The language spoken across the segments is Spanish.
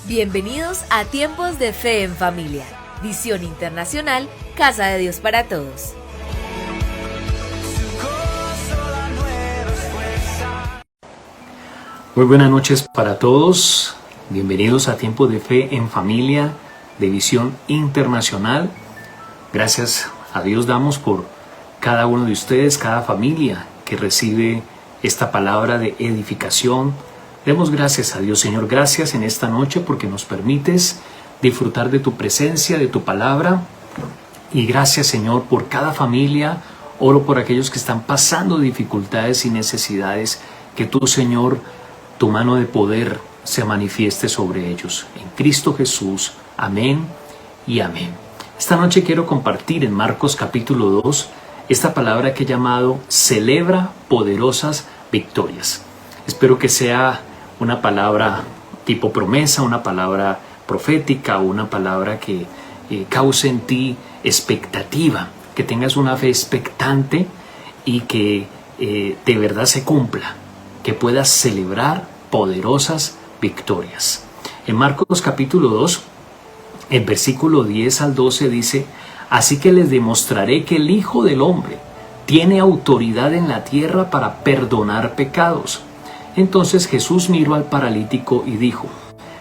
Bienvenidos a Tiempos de Fe en Familia, Visión Internacional, Casa de Dios para Todos. Muy buenas noches para todos, bienvenidos a Tiempos de Fe en Familia, de Visión Internacional. Gracias a Dios damos por cada uno de ustedes, cada familia que recibe esta palabra de edificación. Demos gracias a Dios, Señor, gracias en esta noche porque nos permites disfrutar de tu presencia, de tu palabra. Y gracias, Señor, por cada familia. Oro por aquellos que están pasando dificultades y necesidades, que tú, Señor, tu mano de poder se manifieste sobre ellos. En Cristo Jesús. Amén y amén. Esta noche quiero compartir en Marcos capítulo 2 esta palabra que he llamado celebra poderosas victorias. Espero que sea una palabra tipo promesa, una palabra profética, una palabra que cause en ti expectativa, que tengas una fe expectante y que de verdad se cumpla, que puedas celebrar poderosas victorias. En Marcos capítulo 2, el versículo 10 al 12 dice: así que les demostraré que el Hijo del Hombre tiene autoridad en la tierra para perdonar pecados. Entonces Jesús miró al paralítico y dijo: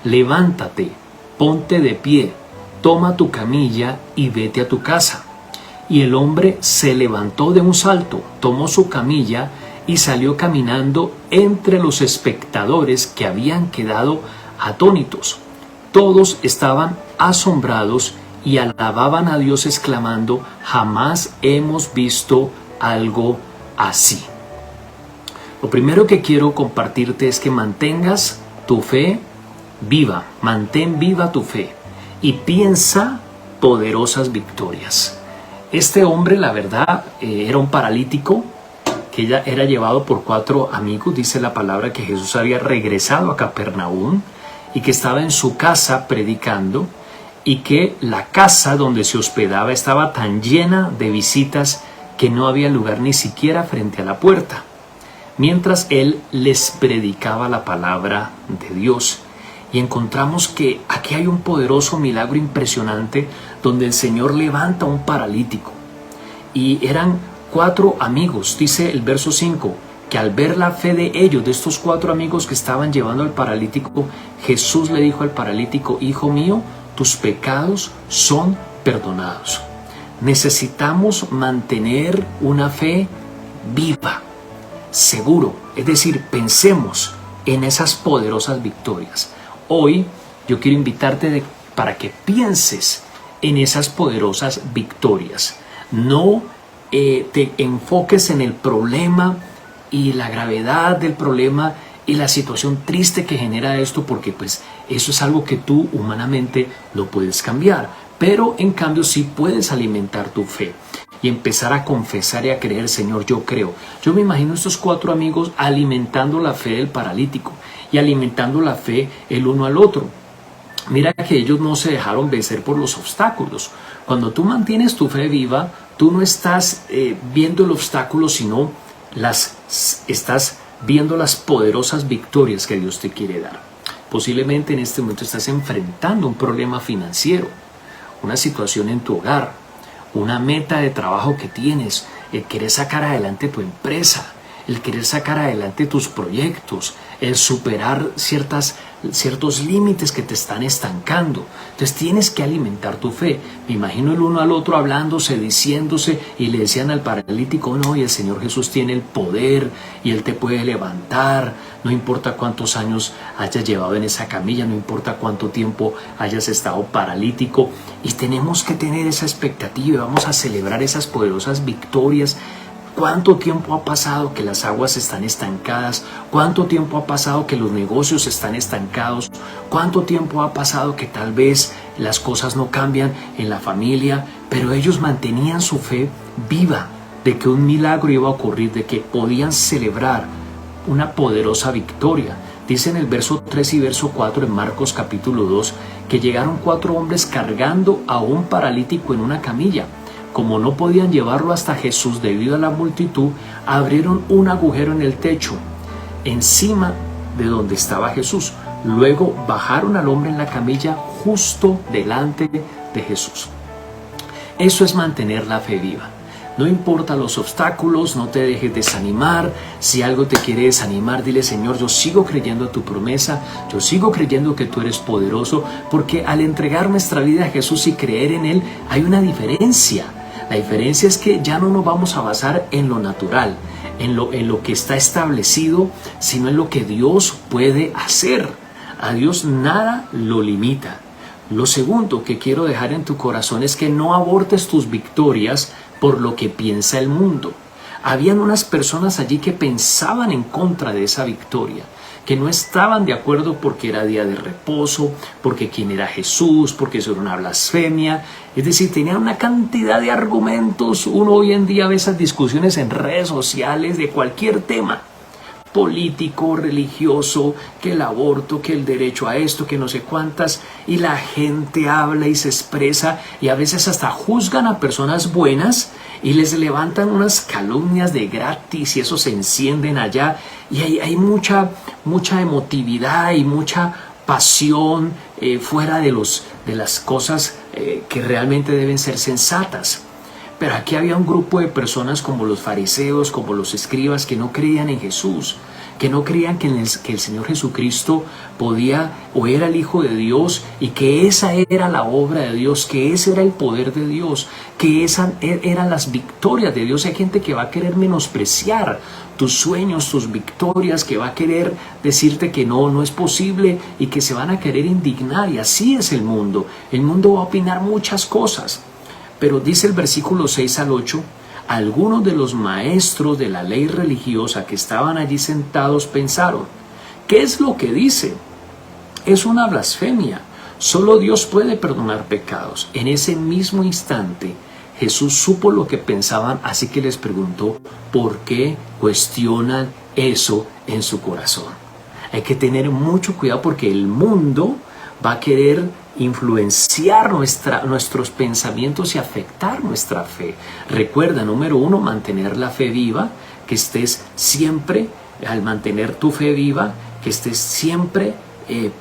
levántate, ponte de pie, toma tu camilla y vete a tu casa. Y el hombre se levantó de un salto, tomó su camilla y salió caminando entre los espectadores que habían quedado atónitos. Todos estaban asombrados y alababan a Dios exclamando: jamás hemos visto algo así. Lo primero que quiero compartirte es que mantengas tu fe viva, mantén viva tu fe y piensa poderosas victorias. Este hombre, la verdad, era un paralítico que ya era llevado por 4 amigos. Dice la palabra que Jesús había regresado a Capernaum y que estaba en su casa predicando, y que la casa donde se hospedaba estaba tan llena de visitas que no había lugar ni siquiera frente a la puerta, mientras él les predicaba la palabra de Dios. Y encontramos que aquí hay un poderoso milagro impresionante donde el Señor levanta a un paralítico. Y eran 4 amigos, dice el verso 5, que al ver la fe de ellos, de estos 4 amigos que estaban llevando al paralítico, Jesús le dijo al paralítico: hijo mío, tus pecados son perdonados. Necesitamos mantener una fe viva, seguro, es decir, pensemos en esas poderosas victorias. Hoy yo quiero invitarte para que pienses en esas poderosas victorias. No te enfoques en el problema y la gravedad del problema y la situación triste que genera esto, porque pues eso es algo que tú humanamente no puedes cambiar, pero en cambio sí puedes alimentar tu fe y empezar a confesar y a creer: Señor, yo creo. Yo me imagino estos 4 amigos alimentando la fe del paralítico y alimentando la fe el uno al otro. Mira que ellos no se dejaron vencer por los obstáculos. Cuando tú mantienes tu fe viva, tú no estás viendo el obstáculo, sino estás viendo las poderosas victorias que Dios te quiere dar. Posiblemente en este momento estás enfrentando un problema financiero, una situación en tu hogar, una meta de trabajo que tienes, el querer sacar adelante tu empresa, el querer sacar adelante tus proyectos, el superar ciertos límites que te están estancando. Entonces tienes que alimentar tu fe. Me imagino el uno al otro hablándose, diciéndose, y le decían al paralítico: no, y el Señor Jesús tiene el poder y Él te puede levantar. No importa cuántos años hayas llevado en esa camilla, no importa cuánto tiempo hayas estado paralítico. Y tenemos que tener esa expectativa y vamos a celebrar esas poderosas victorias. ¿Cuánto tiempo ha pasado que las aguas están estancadas? ¿Cuánto tiempo ha pasado que los negocios están estancados? ¿Cuánto tiempo ha pasado que tal vez las cosas no cambian en la familia? Pero ellos mantenían su fe viva de que un milagro iba a ocurrir, de que podían celebrar una poderosa victoria. Dice en el verso 3 y verso 4 en Marcos capítulo 2 que llegaron 4 hombres cargando a un paralítico en una camilla. Como no podían llevarlo hasta Jesús debido a la multitud, abrieron un agujero en el techo encima de donde estaba Jesús. Luego bajaron al hombre en la camilla justo delante de Jesús. Eso es mantener la fe viva. No importa los obstáculos, no te dejes desanimar. Si algo te quiere desanimar, dile: Señor, yo sigo creyendo a tu promesa, yo sigo creyendo que tú eres poderoso, porque al entregar nuestra vida a Jesús y creer en Él, hay una diferencia. La diferencia es que ya no nos vamos a basar en lo natural, en lo que está establecido, sino en lo que Dios puede hacer. A Dios nada lo limita. Lo segundo que quiero dejar en tu corazón es que no abortes tus victorias por lo que piensa el mundo. Habían unas personas allí que pensaban en contra de esa victoria, que no estaban de acuerdo porque era día de reposo, porque quién era Jesús, porque eso era una blasfemia. Es decir, tenían una cantidad de argumentos. Uno hoy en día ve esas discusiones en redes sociales de cualquier tema político, religioso, que el aborto, que el derecho a esto, que no sé cuántas, y la gente habla y se expresa y a veces hasta juzgan a personas buenas y les levantan unas calumnias de gratis y eso se encienden allá y hay mucha emotividad y mucha pasión fuera de las cosas que realmente deben ser sensatas. Pero aquí había un grupo de personas como los fariseos, como los escribas, que no creían en Jesús, que no creían que el Señor Jesucristo podía o era el Hijo de Dios y que esa era la obra de Dios, que ese era el poder de Dios, que esas eran las victorias de Dios. Hay gente que va a querer menospreciar tus sueños, tus victorias, que va a querer decirte que no es posible y que se van a querer indignar, y así es el mundo. El mundo va a opinar muchas cosas. Pero dice el versículo 6 al 8, algunos de los maestros de la ley religiosa que estaban allí sentados pensaron: ¿qué es lo que dice? Es una blasfemia. Solo Dios puede perdonar pecados. En ese mismo instante, Jesús supo lo que pensaban, así que les preguntó: ¿por qué cuestionan eso en su corazón? Hay que tener mucho cuidado porque el mundo va a querer influenciar nuestros pensamientos y afectar nuestra fe. Recuerda, número 1, mantener la fe viva, que estés siempre, al mantener tu fe viva, que estés siempre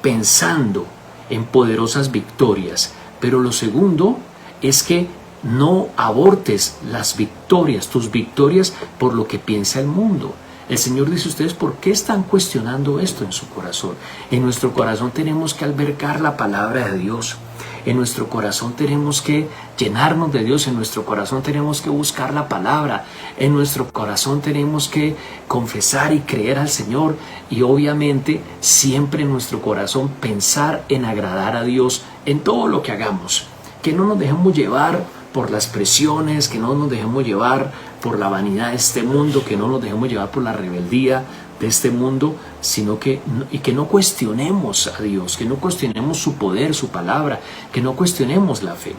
pensando en poderosas victorias. Pero lo segundo es que no abortes las victorias, tus victorias, por lo que piensa el mundo. El Señor dice: ustedes, ¿por qué están cuestionando esto en su corazón? En nuestro corazón tenemos que albergar la palabra de Dios. En nuestro corazón tenemos que llenarnos de Dios. En nuestro corazón tenemos que buscar la palabra. En nuestro corazón tenemos que confesar y creer al Señor. Y obviamente siempre en nuestro corazón pensar en agradar a Dios en todo lo que hagamos. Que no nos dejemos llevar por las presiones, que no nos dejemos llevar por la vanidad de este mundo, que no nos dejemos llevar por la rebeldía de este mundo, sino que no cuestionemos a Dios, que no cuestionemos su poder, su palabra, que no cuestionemos la fe.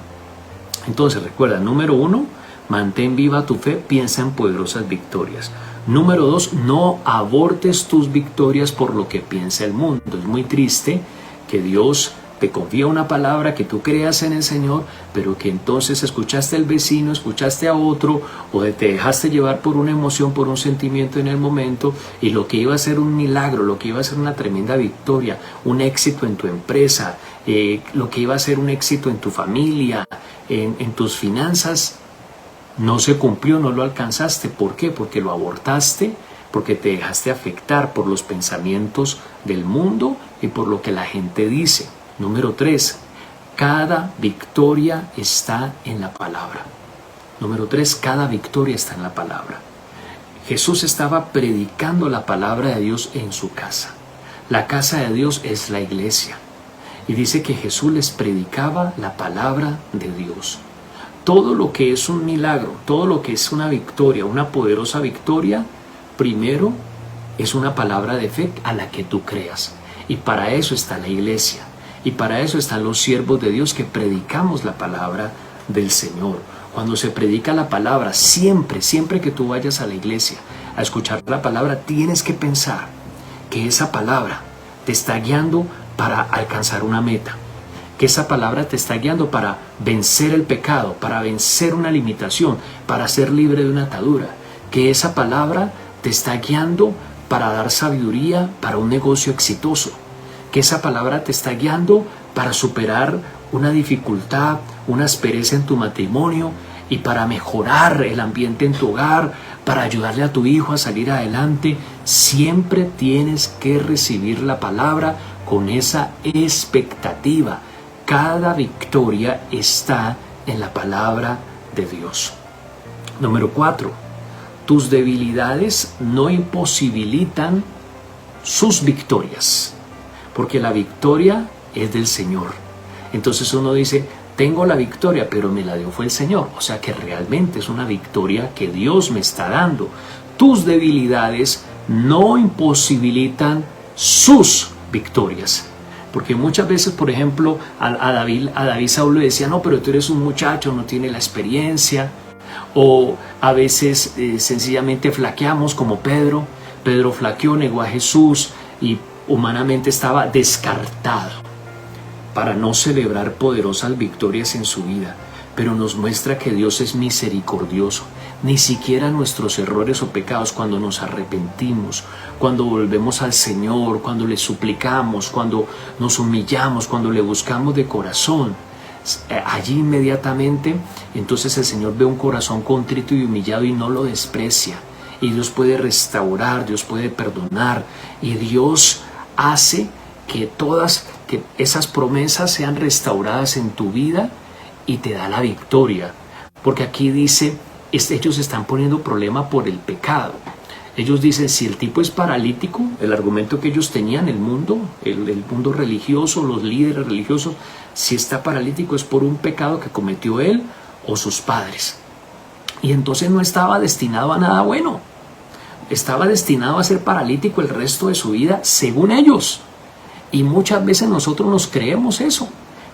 Entonces recuerda, número 1, mantén viva tu fe, piensa en poderosas victorias. Número 2, no abortes tus victorias por lo que piensa el mundo. Es muy triste que Dios te confía una palabra, que tú creas en el Señor, pero que entonces escuchaste al vecino, escuchaste a otro, o te dejaste llevar por una emoción, por un sentimiento en el momento, y lo que iba a ser un milagro, lo que iba a ser una tremenda victoria, un éxito en tu empresa, lo que iba a ser un éxito en tu familia, en tus finanzas, no se cumplió, no lo alcanzaste. ¿Por qué? Porque lo abortaste, porque te dejaste afectar por los pensamientos del mundo y por lo que la gente dice. Número 3, cada victoria está en la palabra. Número 3, cada victoria está en la palabra. Jesús estaba predicando la palabra de Dios en su casa. La casa de Dios es la iglesia. Y dice que Jesús les predicaba la palabra de Dios. Todo lo que es un milagro, todo lo que es una victoria, una poderosa victoria, primero es una palabra de fe a la que tú creas. Y para eso está la iglesia. Y para eso están los siervos de Dios que predicamos la palabra del Señor. Cuando se predica la palabra, siempre que tú vayas a la iglesia a escuchar la palabra, tienes que pensar que esa palabra te está guiando para alcanzar una meta. Que esa palabra te está guiando para vencer el pecado, para vencer una limitación, para ser libre de una atadura. Que esa palabra te está guiando para dar sabiduría para un negocio exitoso. que esa palabra te está guiando para superar una dificultad, una aspereza en tu matrimonio y para mejorar el ambiente en tu hogar, para ayudarle a tu hijo a salir adelante. Siempre tienes que recibir la palabra con esa expectativa. Cada victoria está en la palabra de Dios. Número 4. Tus debilidades no imposibilitan sus victorias, porque la victoria es del Señor. Entonces uno dice, tengo la victoria, pero me la dio fue el Señor. O sea que realmente es una victoria que Dios me está dando. Tus debilidades no imposibilitan sus victorias. Porque muchas veces, por ejemplo, a David Saúl le decía, no, pero tú eres un muchacho, no tienes la experiencia. O a veces sencillamente flaqueamos como Pedro. Pedro flaqueó, negó a Jesús y humanamente estaba descartado para no celebrar poderosas victorias en su vida. Pero nos muestra que Dios es misericordioso. Ni siquiera nuestros errores o pecados, cuando nos arrepentimos, cuando volvemos al Señor, cuando le suplicamos, cuando nos humillamos, cuando le buscamos de corazón, allí inmediatamente, entonces el Señor ve un corazón contrito y humillado y no lo desprecia. Y Dios puede restaurar, Dios puede perdonar, y Dios hace que esas promesas sean restauradas en tu vida y te da la victoria. Porque aquí dice, ellos están poniendo problema por el pecado. Ellos dicen, si el tipo es paralítico, el argumento que ellos tenían, el mundo religioso, los líderes religiosos, si está paralítico es por un pecado que cometió él o sus padres. Y entonces no estaba destinado a nada bueno. Estaba destinado a ser paralítico el resto de su vida, según ellos. Y muchas veces nosotros nos creemos eso,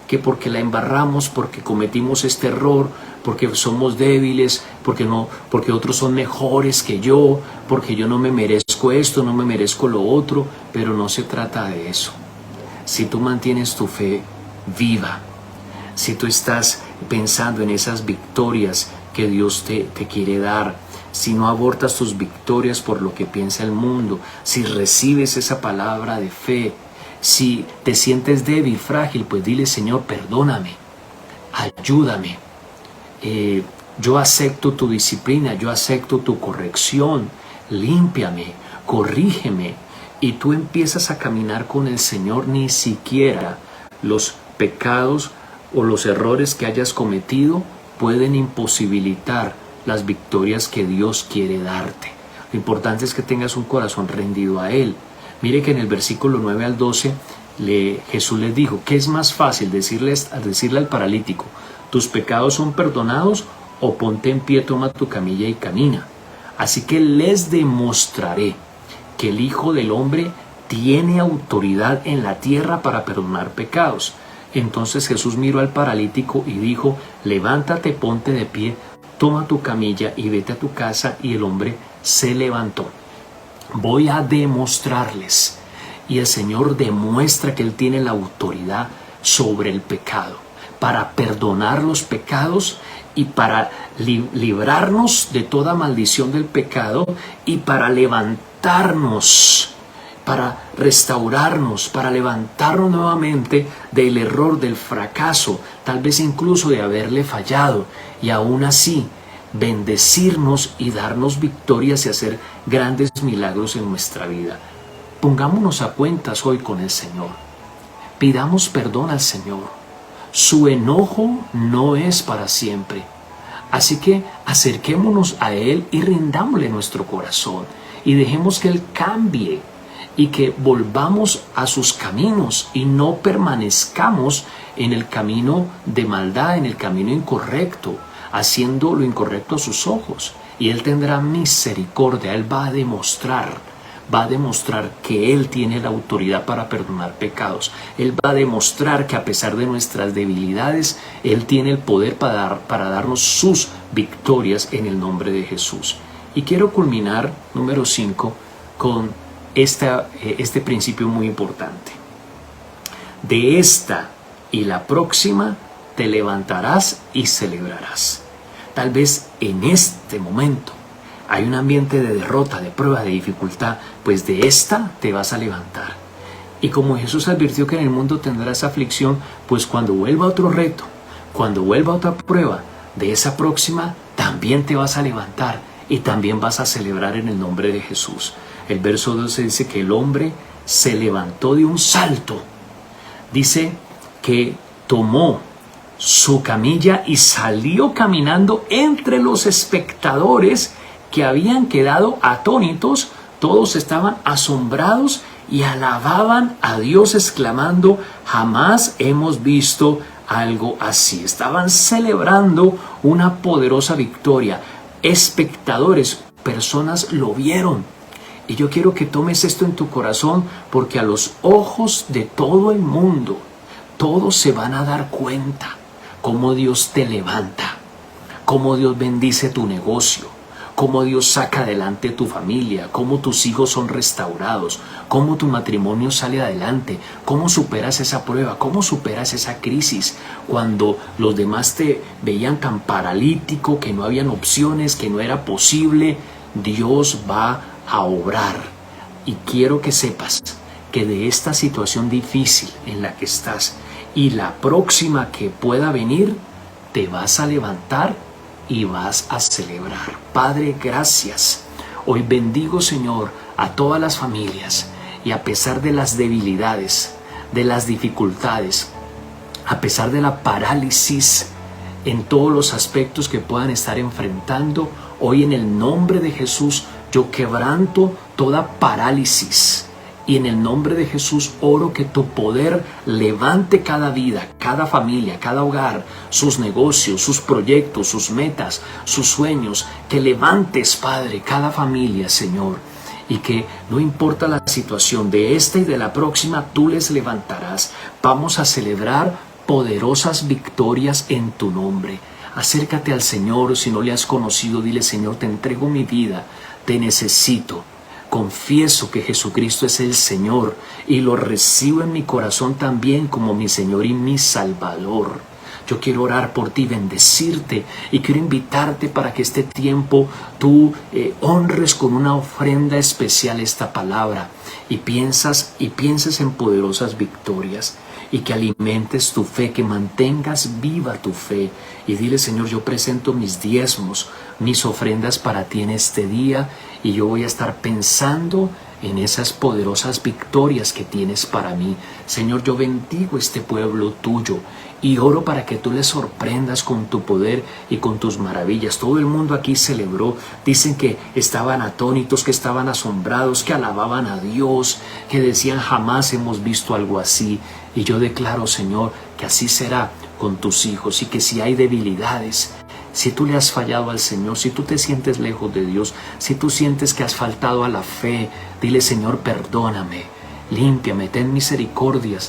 que porque la embarramos, porque cometimos este error, porque somos débiles, porque otros son mejores que yo, porque yo no me merezco esto, no me merezco lo otro, pero no se trata de eso. Si tú mantienes tu fe viva, si tú estás pensando en esas victorias que Dios te quiere dar, si no abortas tus victorias por lo que piensa el mundo, si recibes esa palabra de fe, si te sientes débil, frágil, pues dile, Señor, perdóname, ayúdame. Yo acepto tu disciplina, yo acepto tu corrección, límpiame, corrígeme. Y tú empiezas a caminar con el Señor. Ni siquiera los pecados o los errores que hayas cometido pueden imposibilitar las victorias que Dios quiere darte. Lo importante es que tengas un corazón rendido a Él. Mire que en el versículo 9 al 12 Jesús les dijo, ¿qué es más fácil decirle al paralítico, tus pecados son perdonados, o ponte en pie, toma tu camilla y camina? Así que les demostraré que el Hijo del Hombre tiene autoridad en la tierra para perdonar pecados. Entonces Jesús miró al paralítico y dijo, levántate, ponte de pie, toma tu camilla y vete a tu casa. Y el hombre se levantó. Voy a demostrarles. Y el Señor demuestra que Él tiene la autoridad sobre el pecado, para perdonar los pecados y para librarnos de toda maldición del pecado y para levantarnos, para restaurarnos, para levantarnos nuevamente del error, del fracaso, tal vez incluso de haberle fallado, y aún así bendecirnos y darnos victorias y hacer grandes milagros en nuestra vida. Pongámonos a cuentas hoy con el Señor. Pidamos perdón al Señor. Su enojo no es para siempre. Así que acerquémonos a Él y rindámosle nuestro corazón y dejemos que Él cambie y que volvamos a sus caminos y no permanezcamos en el camino de maldad, en el camino incorrecto, haciendo lo incorrecto a sus ojos. Y Él tendrá misericordia. Él va a demostrar que Él tiene la autoridad para perdonar pecados. Él va a demostrar que a pesar de nuestras debilidades, Él tiene el poder para darnos sus victorias en el nombre de Jesús. Y quiero culminar, número 5, con este principio muy importante. De esta y la próxima te levantarás y celebrarás. Tal vez en este momento hay un ambiente de derrota, de prueba, de dificultad, pues de esta te vas a levantar Y como Jesús advirtió que en el mundo tendrás aflicción, pues cuando vuelva otro reto, cuando vuelva otra prueba, de esa próxima también te vas a levantar y también vas a celebrar en el nombre de Jesús. El verso 12 dice que el hombre se levantó de un salto. Dice que tomó su camilla y salió caminando entre los espectadores que habían quedado atónitos. Todos estaban asombrados y alababan a Dios exclamando: jamás hemos visto algo así. Estaban celebrando una poderosa victoria. Espectadores, personas lo vieron. Y yo quiero que tomes esto en tu corazón, porque a los ojos de todo el mundo, todos se van a dar cuenta cómo Dios te levanta, cómo Dios bendice tu negocio, cómo Dios saca adelante tu familia, cómo tus hijos son restaurados, cómo tu matrimonio sale adelante, cómo superas esa prueba, cómo superas esa crisis, cuando los demás te veían tan paralítico, que no habían opciones, que no era posible. Dios va a obrar. Y quiero que sepas que de esta situación difícil en la que estás y la próxima que pueda venir, te vas a levantar y vas a celebrar. Padre, gracias. Hoy bendigo, Señor, a todas las familias, y a pesar de las debilidades, de las dificultades, a pesar de la parálisis en todos los aspectos que puedan estar enfrentando, hoy en el nombre de Jesús yo quebranto toda parálisis. Y en el nombre de Jesús oro que tu poder levante cada vida, cada familia, cada hogar, sus negocios, sus proyectos, sus metas, sus sueños. Que levantes, Padre, cada familia, Señor. Y que no importa la situación de esta y de la próxima, tú les levantarás. Vamos a celebrar poderosas victorias en tu nombre. Acércate al Señor. Si no le has conocido, dile: Señor, te entrego mi vida, te necesito. Confieso que Jesucristo es el Señor y lo recibo en mi corazón también como mi Señor y mi Salvador. Yo quiero orar por ti, bendecirte, y quiero invitarte para que este tiempo tú honres con una ofrenda especial esta palabra y pienses en poderosas victorias, y que alimentes tu fe, que mantengas viva tu fe. Y dile: Señor, yo presento mis diezmos, mis ofrendas para ti en este día, y yo voy a estar pensando en esas poderosas victorias que tienes para mí. Señor, yo bendigo este pueblo tuyo y oro para que tú les sorprendas con tu poder y con tus maravillas. Todo el mundo aquí celebró. Dicen que estaban atónitos, que estaban asombrados, que alababan a Dios, que decían: jamás hemos visto algo así. Y yo declaro, Señor, que así será con tus hijos, y que si hay debilidades, si tú le has fallado al Señor, si tú te sientes lejos de Dios, si tú sientes que has faltado a la fe, dile: Señor, perdóname, límpiame, ten misericordia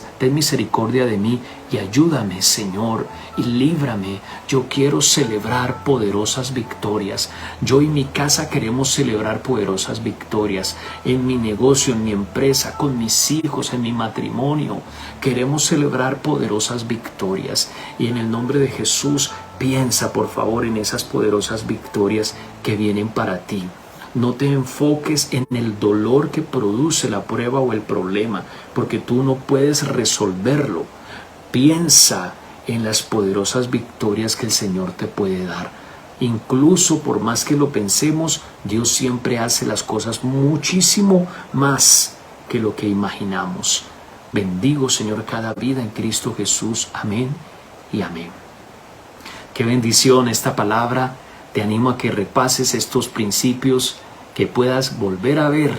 de mí y ayúdame, Señor, y líbrame. Yo quiero celebrar poderosas victorias. Yo y mi casa queremos celebrar poderosas victorias en mi negocio, en mi empresa, con mis hijos, en mi matrimonio. Queremos celebrar poderosas victorias, y en el nombre de Jesús piensa por favor en esas poderosas victorias que vienen para ti. No te enfoques en el dolor que produce la prueba o el problema, porque tú no puedes resolverlo. Piensa en las poderosas victorias que el Señor te puede dar. Incluso por más que lo pensemos, Dios siempre hace las cosas muchísimo más que lo que imaginamos. Bendigo, Señor, cada vida en Cristo Jesús. Amén y amén. Qué bendición esta palabra. Te animo a que repases estos principios, que puedas volver a ver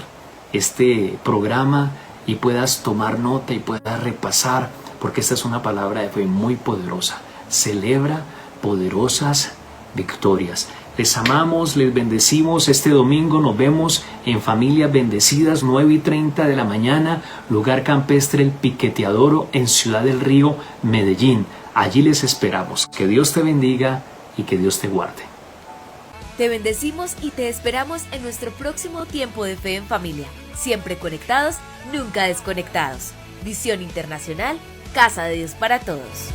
este programa y puedas tomar nota y puedas repasar, porque esta es una palabra de fe muy poderosa. Celebra poderosas victorias. Les amamos, les bendecimos. Este domingo nos vemos en Familias Bendecidas, 9:30 de la mañana, lugar campestre El Piqueteadoro, en Ciudad del Río, Medellín. Allí les esperamos. Que Dios te bendiga y que Dios te guarde. Te bendecimos y te esperamos en nuestro próximo tiempo de fe en familia. Siempre conectados, nunca desconectados. Visión Internacional, Casa de Dios para Todos.